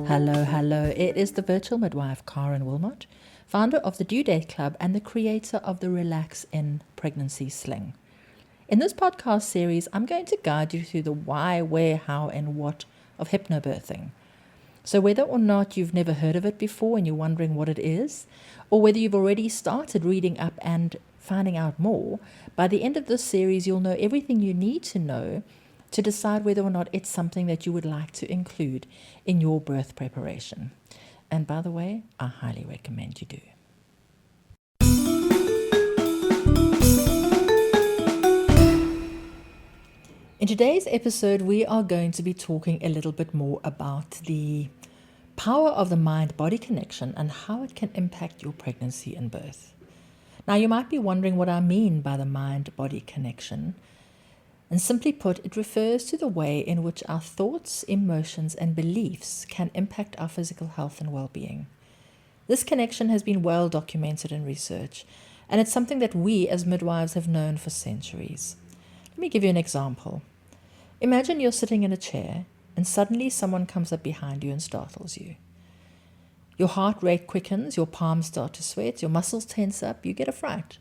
Hello, hello. It is the virtual midwife, Karen Wilmot, founder of the Due Date Club and the creator of the Relax in Pregnancy Sling. In this podcast series, I'm going to guide you through the why, where, how, and what of hypnobirthing. So whether or not you've never heard of it before and you're wondering what it is, or whether you've already started reading up and finding out more, by the end of this series, you'll know everything you need to know to decide whether or not it's something that you would like to include in your birth preparation. And by the way, I highly recommend you do. In today's episode, we are going to be talking a little bit more about the power of the mind-body connection and how it can impact your pregnancy and birth. Now, you might be wondering what I mean by the mind-body connection. And simply put, it refers to the way in which our thoughts, emotions, and beliefs can impact our physical health and well-being. This connection has been well documented in research, and it's something that we as midwives have known for centuries. Let me give you an example. Imagine you're sitting in a chair, and suddenly someone comes up behind you and startles you. Your heart rate quickens, your palms start to sweat, your muscles tense up, you get a fright.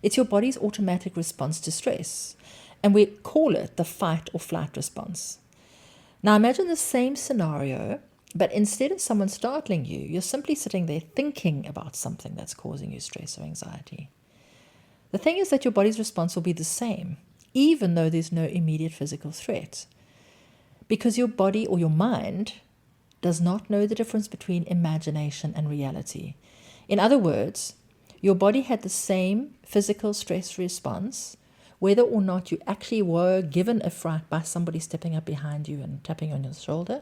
It's your body's automatic response to stress. And we call it the fight or flight response. Now imagine the same scenario, but instead of someone startling you, you're simply sitting there thinking about something that's causing you stress or anxiety. The thing is that your body's response will be the same, even though there's no immediate physical threat. Because your body or your mind does not know the difference between imagination and reality. In other words, your body had the same physical stress response whether or not you actually were given a fright by somebody stepping up behind you and tapping on your shoulder,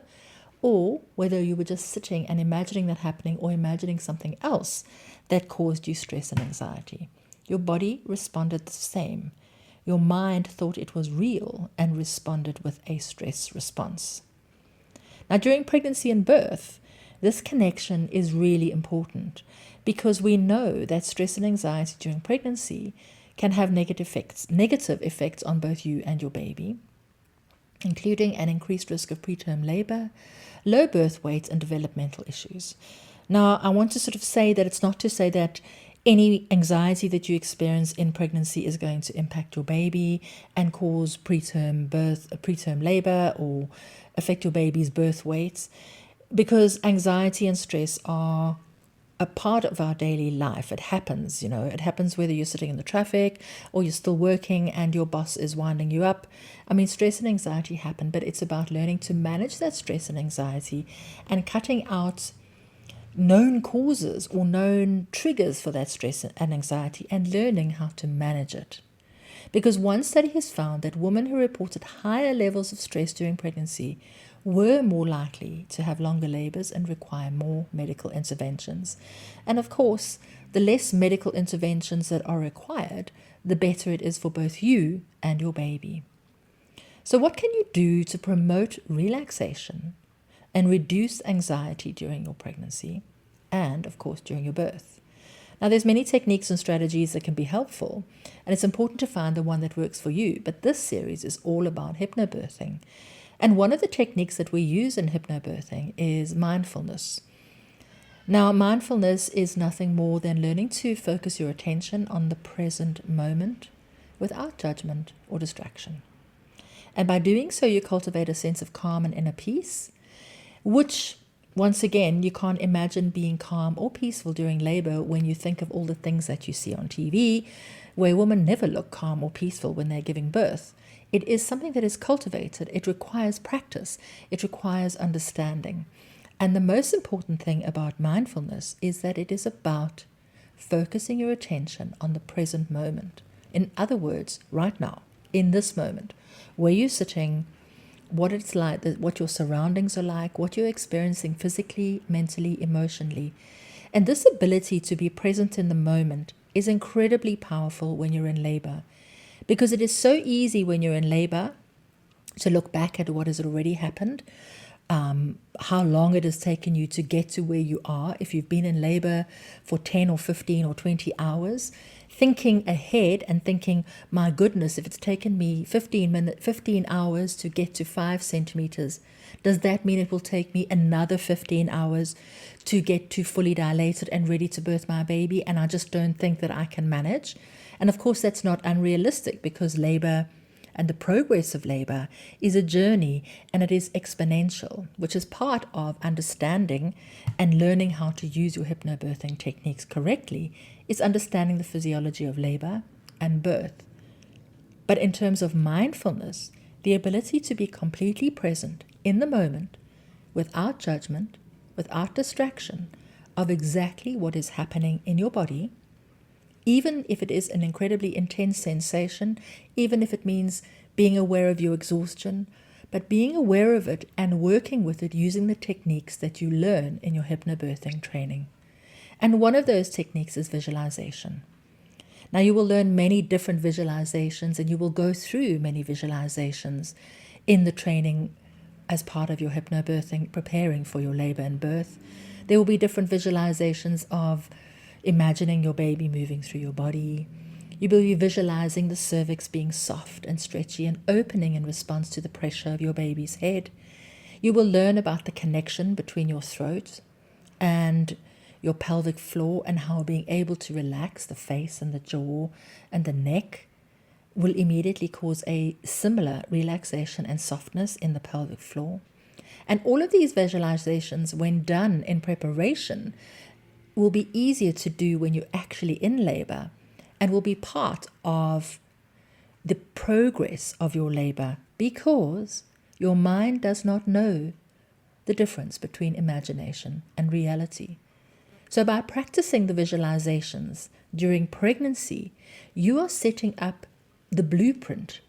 or whether you were just sitting and imagining that happening or imagining something else that caused you stress and anxiety. Your body responded the same. Your mind thought it was real and responded with a stress response. Now, during pregnancy and birth, this connection is really important because we know that stress and anxiety during pregnancy can have negative effects on both you and your baby, including an increased risk of preterm labor, low birth weight, and developmental issues. Now, I want to sort of say that it's not to say that any anxiety that you experience in pregnancy is going to impact your baby and cause preterm labor, or affect your baby's birth weights, because anxiety and stress are a part of our daily life. It happens, it happens whether you're sitting in the traffic or you're still working and your boss is winding you up. I mean, stress and anxiety happen, but it's about learning to manage that stress and anxiety and cutting out known causes or known triggers for that stress and anxiety and learning how to manage it. Because one study has found that women who reported higher levels of stress during pregnancy were more likely to have longer labors and require more medical interventions. And of course, the less medical interventions that are required, the better it is for both you and your baby. So what can you do to promote relaxation and reduce anxiety during your pregnancy and, of course, during your birth? Now, there's many techniques and strategies that can be helpful, and it's important to find the one that works for you. But this series is all about hypnobirthing. And one of the techniques that we use in hypnobirthing is mindfulness. Now, mindfulness is nothing more than learning to focus your attention on the present moment without judgment or distraction. And by doing so, you cultivate a sense of calm and inner peace, which, once again, you can't imagine being calm or peaceful during labor when you think of all the things that you see on TV, where women never look calm or peaceful when they're giving birth. It is something that is cultivated. It requires practice. It requires understanding. And the most important thing about mindfulness is that it is about focusing your attention on the present moment. In other words, right now, in this moment, where you're sitting, what it's like, what your surroundings are like, what you're experiencing physically, mentally, emotionally. And this ability to be present in the moment is incredibly powerful when you're in labor, because it is so easy when you're in labor to look back at what has already happened, how long it has taken you to get to where you are. If you've been in labor for 10 or 15 or 20 hours, thinking ahead and thinking, my goodness, if it's taken me 15 hours to get to 5 centimeters, does that mean it will take me another 15 hours to get to fully dilated and ready to birth my baby? And I just don't think that I can manage. And of course, that's not unrealistic, because labor and the progress of labor is a journey, and it is exponential, which is part of understanding and learning how to use your hypnobirthing techniques correctly, is understanding the physiology of labor and birth. But in terms of mindfulness, the ability to be completely present in the moment, without judgment, without distraction, of exactly what is happening in your body, even if it is an incredibly intense sensation, even if it means being aware of your exhaustion, but being aware of it and working with it using the techniques that you learn in your hypnobirthing training. And one of those techniques is visualization. Now, you will learn many different visualizations, and you will go through many visualizations in the training as part of your hypnobirthing, preparing for your labor and birth. There will be different visualizations of imagining your baby moving through your body. You will be visualizing the cervix being soft and stretchy and opening in response to the pressure of your baby's head. You will learn about the connection between your throat and your pelvic floor, and how being able to relax the face and the jaw and the neck will immediately cause a similar relaxation and softness in the pelvic floor. And all of these visualizations, when done in preparation, will be easier to do when you're actually in labor, and will be part of the progress of your labor, because your mind does not know the difference between imagination and reality. So by practicing the visualizations during pregnancy, you are setting up the blueprint,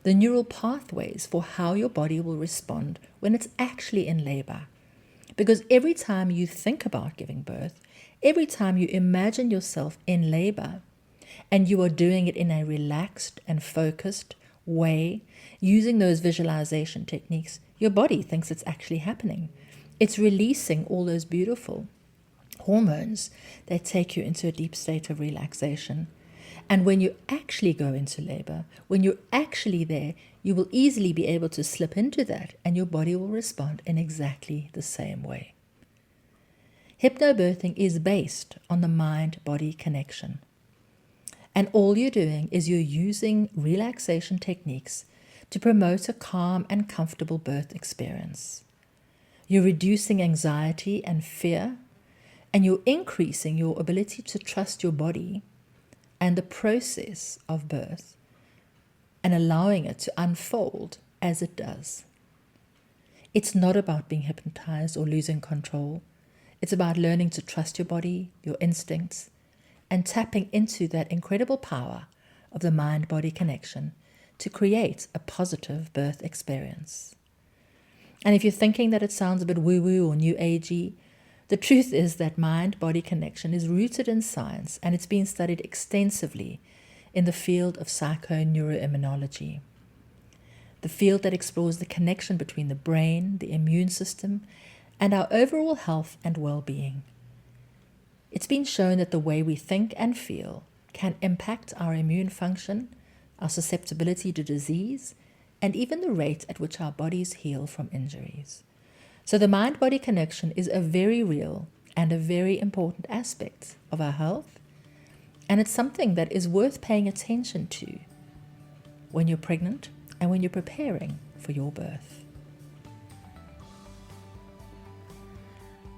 the neural pathways for how your body will respond when it's actually in labor. Because every time you think about giving birth, every time you imagine yourself in labor, and you are doing it in a relaxed and focused way, using those visualization techniques, your body thinks it's actually happening. It's releasing all those beautiful hormones that take you into a deep state of relaxation. And when you actually go into labor, when you're actually there, you will easily be able to slip into that, and your body will respond in exactly the same way. Hypnobirthing is based on the mind-body connection. And all you're doing is you're using relaxation techniques to promote a calm and comfortable birth experience. You're reducing anxiety and fear, and you're increasing your ability to trust your body and the process of birth, and allowing it to unfold as it does. It's not about being hypnotized or losing control. It's about learning to trust your body, your instincts, and tapping into that incredible power of the mind-body connection to create a positive birth experience. And if you're thinking that it sounds a bit woo-woo or new agey, the truth is that mind-body connection is rooted in science, and it's been studied extensively in the field of psychoneuroimmunology, the field that explores the connection between the brain, the immune system, and our overall health and well-being. It's been shown that the way we think and feel can impact our immune function, our susceptibility to disease, and even the rate at which our bodies heal from injuries. So the mind-body connection is a very real and a very important aspect of our health, and it's something that is worth paying attention to when you're pregnant and when you're preparing for your birth.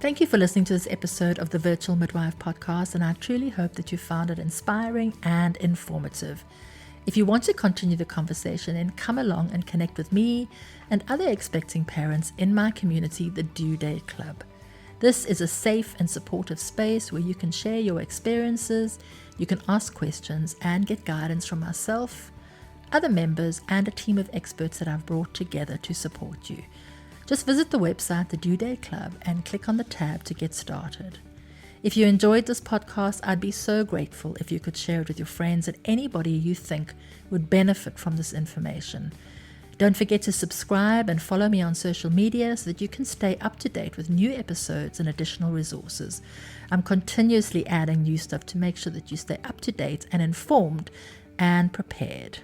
Thank you for listening to this episode of the Virtual Midwife Podcast, and I truly hope that you found it inspiring and informative. If you want to continue the conversation, then come along and connect with me and other expecting parents in my community, the Due Date Club. This is a safe and supportive space where you can share your experiences, you can ask questions, and get guidance from myself, other members, and a team of experts that I've brought together to support you. Just visit the website, the Due Date Club, and click on the tab to get started. If you enjoyed this podcast, I'd be so grateful if you could share it with your friends and anybody you think would benefit from this information. Don't forget to subscribe and follow me on social media so that you can stay up to date with new episodes and additional resources. I'm continuously adding new stuff to make sure that you stay up to date and informed and prepared.